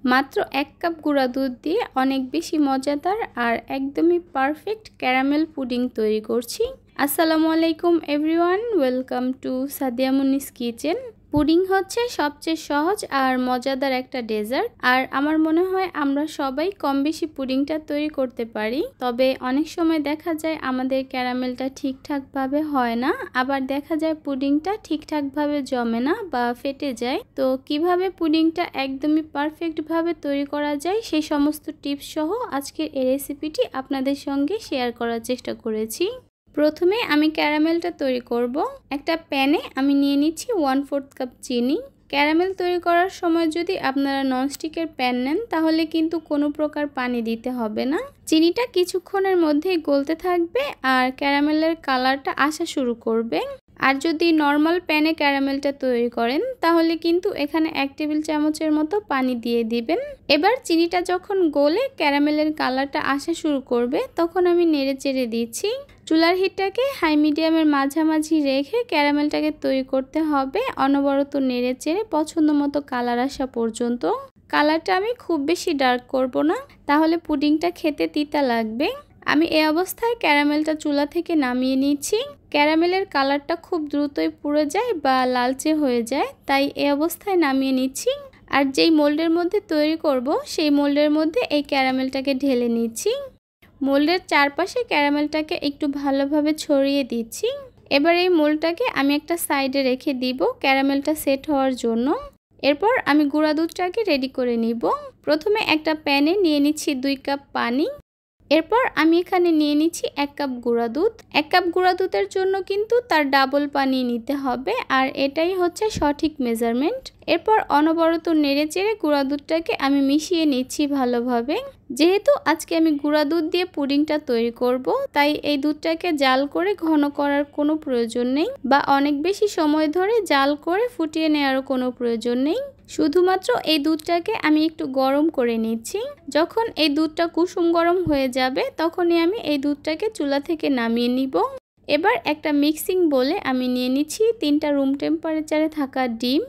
মাত্র 1 কাপ গুঁড়া দুধ দিয়ে অনেক বেশি মজাদার আর একদমই পারফেক্ট ক্যারামেল পুডিং তৈরি করছি। আসসালামু আলাইকুম everyone, welcome to Sadia মুন্নিস kitchen. Pudding হচ্ছে সবচেয়ে সহজ আর মজাদার একটা ডেজার্ট, আর আমার মনে হয় আমরা সবাই কম বেশি পুডিংটা তৈরি করতে পারি। তবে অনেক সময় দেখা যায় আমাদের ক্যারামেলটা ঠিকঠাকভাবে হয় না, আবার দেখা যায় পুডিংটা ঠিকঠাকভাবে জমে না বা ফেটে যায়। তো কিভাবে পুডিংটা একদমই পারফেক্টভাবে তৈরি করা যায় সেই সমস্ত টিপস সহ আজকের এই রেসিপিটি আপনাদের সঙ্গে শেয়ার করার চেষ্টা করেছি। প্রথমে আমি ক্যারামেলটা তৈরি করব। একটা প্যানে আমি নিয়ে নিচ্ছি 1/4 কাপ চিনি। ক্যারামেল তৈরি করার সময় যদি আপনারা ননস্টিকের প্যান নেন তাহলে কিন্তু কোনো প্রকার পানি দিতে হবে না। চিনিটা কিছুক্ষণের মধ্যেই গলতে থাকবে আর ক্যারামেলের কালারটা আসা শুরু করবে। আর যদি নর্মাল প্যানে ক্যারামেলটা তৈরি করেন তাহলে কিন্তু এখানে 1 টেবিল চামচের মতো পানি দিয়ে দিবেন। এবার চিনিটা যখন গলে ক্যারামেলের কালারটা আসা শুরু করবে তখন আমি নেড়ে চেড়ে দিচ্ছি। চুলার হিটটাকে হাই মিডিয়ামের মাঝামাঝি রেখে ক্যারামেলটাকে তৈরি করতে হবে, অনবরত নেড়ে চেড়ে পছন্দ মতো কালার আসা পর্যন্ত। কালারটা আমি খুব বেশি ডার্ক করব না, তাহলে পুডিংটা খেতে তিতা লাগবে। আমি এই অবস্থায় ক্যারামেলটা চুলা থেকে নামিয়ে নিচ্ছি। ক্যারামেলের কালারটা খুব দ্রুতই পুড়ে যায় বা লালচে হয়ে যায়, তাই এই অবস্থায় নামিয়ে নিচ্ছি। আর যেই মোল্ডের মধ্যে তৈরি করব সেই মোল্ডের মধ্যে এই ক্যারামেলটাকে ঢেলে নিচ্ছি। মোল্ডের চারপাশে ক্যারামেলটাকে একটু ভালোভাবে ছড়িয়ে দিচ্ছি। এবার এই মোল্ডটাকে আমি একটা সাইডে রেখে দিব ক্যারামেলটা সেট হওয়ার জন্য। এরপর আমি গুঁড়া দুধটাকে রেডি করে নিব। প্রথমে একটা প্যানে নিয়ে নিচ্ছি 2 কাপ পানি। এরপর আমি এখানে নিয়ে নিচ্ছি 1 কাপ গুঁড়া দুধ। 1 কাপ গুঁড়া দুধের জন্য কিন্তু তার ডাবল পানি নিতে হবে, আর এটাই হচ্ছে সঠিক মেজারমেন্ট। এরপর অনবরত নেড়ে চেড়ে গুঁড়া দুধটাকে আমি মিশিয়ে নিচ্ছি ভালোভাবে। যেহেতু আজকে আমি গুঁড়া দুধ দিয়ে পুডিংটা তৈরি করব, তাই এই দুধটাকে জাল করে ঘন করার কোনো প্রয়োজন নেই বা অনেক বেশি সময় ধরে জাল করে ফুটিয়ে নেওয়ারও কোনো প্রয়োজন নেই। শুধুমাত্র এই দুধটাকে আমি একটু গরম করে নিচ্ছি। যখন এই দুধটা কুসুম গরম হয়ে যাবে তখনই আমি এই দুধটাকে চুলা থেকে নামিয়ে নিব। এবার একটা মিক্সিং বোলে আমি নিয়ে নিচ্ছি 3টা রুম টেম্পারেচারে থাকা ডিম।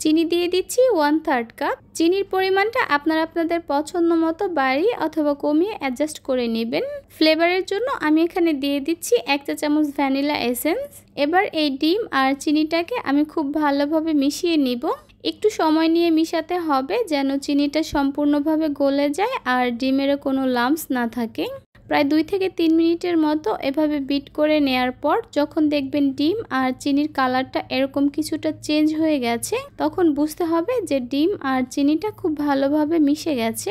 চিনি দিয়ে দিচ্ছি 1/3 কাপ। চিনির পরিমাণটা আপনারা আপনাদের পছন্দ মতো বাড়িয়ে অথবা কমিয়ে অ্যাডজাস্ট করে নেবেন। ফ্লেভারের জন্য আমি এখানে দিয়ে দিচ্ছি 1 চা চামচ ভ্যানিলা এসেন্স। এবার এই ডিম আর চিনিটাকে আমি খুব ভালোভাবে মিশিয়ে নিব। একটু সময় নিয়ে মিশাতে হবে যেন চিনিটা সম্পূর্ণভাবে গলে যায় আর ডিমেরও কোনো লাম্পস না থাকে। প্রায় 2 থেকে 3 মিনিটের মতো এভাবে বিট করে নেয়ার পর যখন দেখবেন ডিম আর চিনির কালারটা এরকম কিছুটা চেঞ্জ হয়ে গেছে তখন বুঝতে হবে যে ডিম আর চিনিটা খুব ভালোভাবে মিশে গেছে।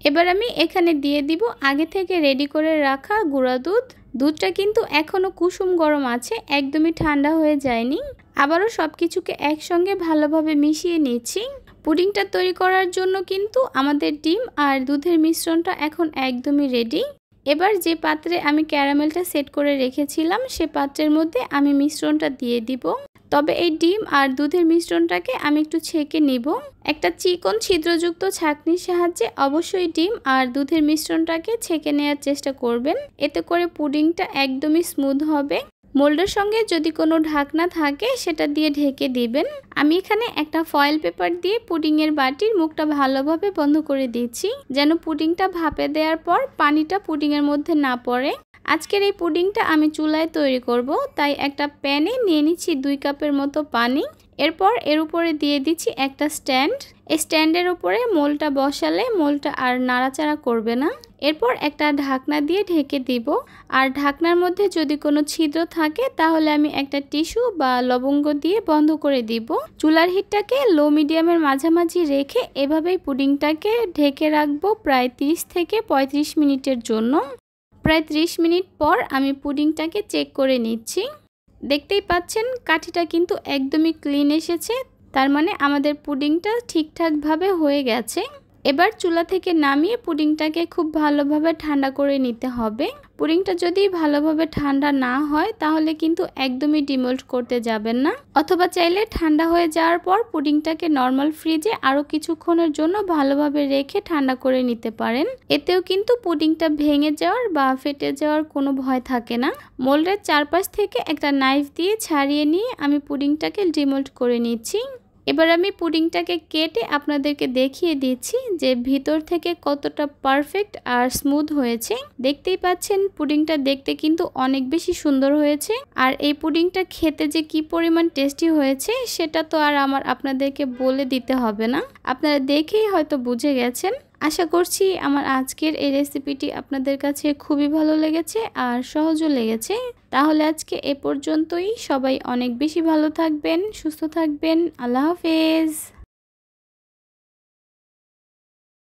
এবার আমি এখানে দিয়ে দিব আগে থেকে রেডি করে রাখা গুঁড়া দুধ। দুধটা কিন্তু এখনো কুসুম গরম আছে, একদমই ঠান্ডা হয়ে যায়নি। আবারও সবকিছুকে একসঙ্গে ভালোভাবে মিশিয়ে নিচ্ছি। পুডিংটা তৈরি করার জন্য কিন্তু আমাদের ডিম আর দুধের মিশ্রণটা এখন একদমই রেডি। এবার যে পাত্রে আমি ক্যারামেলটা সেট করে রেখেছিলাম সে পাত্রের মধ্যে আমি মিশ্রণটা দিয়ে দিব। তবে এই ডিম আর দুধের মিশ্রণটাকে আমি একটু ছেঁকে নিব। একটা চিকন ছিদ্রযুক্ত ছাঁকনির সাহায্যে অবশ্যই ডিম আর দুধের মিশ্রণটাকে ছেঁকে নেওয়ার চেষ্টা করবেন, এতে করে পুডিংটা একদমই স্মুথ হবে। মোল্ডের সঙ্গে যদি কোনো ঢাকনা থাকে সেটা দিয়ে ঢেকে দিবেন। আমি এখানে একটা ফয়েল পেপার দিয়ে পুডিংয়ের বাটির মুখটা ভালোভাবে বন্ধ করে দিচ্ছি যেন পুডিংটা ভাপে দেওয়ার পর পানিটা পুডিংয়ের মধ্যে না পড়ে। আজকের এই পুডিংটা আমি চুলায় তৈরি করব, তাই একটা প্যানে নিয়ে নিচ্ছি 2 কাপের মতো পানি। এরপর এর উপরে দিয়ে দিচ্ছি একটা স্ট্যান্ড। এই স্ট্যান্ডের উপরে মোলটা বসালে মোলটা আর নাড়াচাড়া করবে না। এরপর একটা ঢাকনা দিয়ে ঢেকে দিব, আর ঢাকনার মধ্যে যদি কোনো ছিদ্র থাকে তাহলে আমি একটা টিস্যু বা লবঙ্গ দিয়ে বন্ধ করে দিব। চুলার হিটটাকে লো মিডিয়ামের মাঝামাঝি রেখে এভাবেই পুডিংটাকে ঢেকে রাখবো প্রায় 30 থেকে 35 মিনিটের জন্য। প্রায় 30 মিনিট পর আমি পুডিংটাকে চেক করে নিচ্ছি। দেখতেই পাচ্ছেন কাঠিটা কিন্তু একদমই ক্লিন এসেছে, তার মানে আমাদের পুডিংটা ঠিকঠাকভাবে হয়ে গেছে। এবার চুলা থেকে নামিয়ে পুডিংটাকে খুব ভালোভাবে ঠান্ডা করে নিতে হবে। পুডিংটা যদি ভালোভাবে ঠান্ডা না হয় তাহলে কিন্তু একদমই ডিমোল্ড করতে যাবেন না, অথবা চাইলে ঠান্ডা হয়ে যাওয়ার পর পুডিংটাকে নর্মাল ফ্রিজে আরও কিছুক্ষণের জন্য ভালোভাবে রেখে ঠান্ডা করে নিতে পারেন। এতেও কিন্তু পুডিংটা ভেঙে যাওয়ার বা ফেটে যাওয়ার কোনো ভয় থাকে না। মোল্ডের চারপাশ থেকে একটা নাইফ দিয়ে ছাড়িয়ে নিয়ে আমি পুডিংটাকে ডিমোল্ড করে নিচ্ছি। এবার আমি পুডিংটাকে কেটে আপনাদেরকে দেখিয়ে দিচ্ছি যে ভিতর থেকে কতটা পারফেক্ট আর স্মুথ হয়েছে। দেখতেই পাচ্ছেন পুডিংটা দেখতে কিন্তু অনেক বেশি সুন্দর হয়েছে। আর এই পুডিংটা খেতে যে কি পরিমাণ টেস্টি হয়েছে সেটা তো আর আপনাদেরকে বলে দিতে হবে না, আপনারা দেখেই হয়তো বুঝে গেছেন। আশা করছি আমার আজকের এই রেসিপিটি আপনাদের কাছে খুবই ভালো লেগেছে আর সহজও লেগেছে। তাহলে আজকে এ পর্যন্তই। সবাই অনেক বেশি ভালো থাকবেন, সুস্থ থাকবেন। আল্লাহ হাফেজ।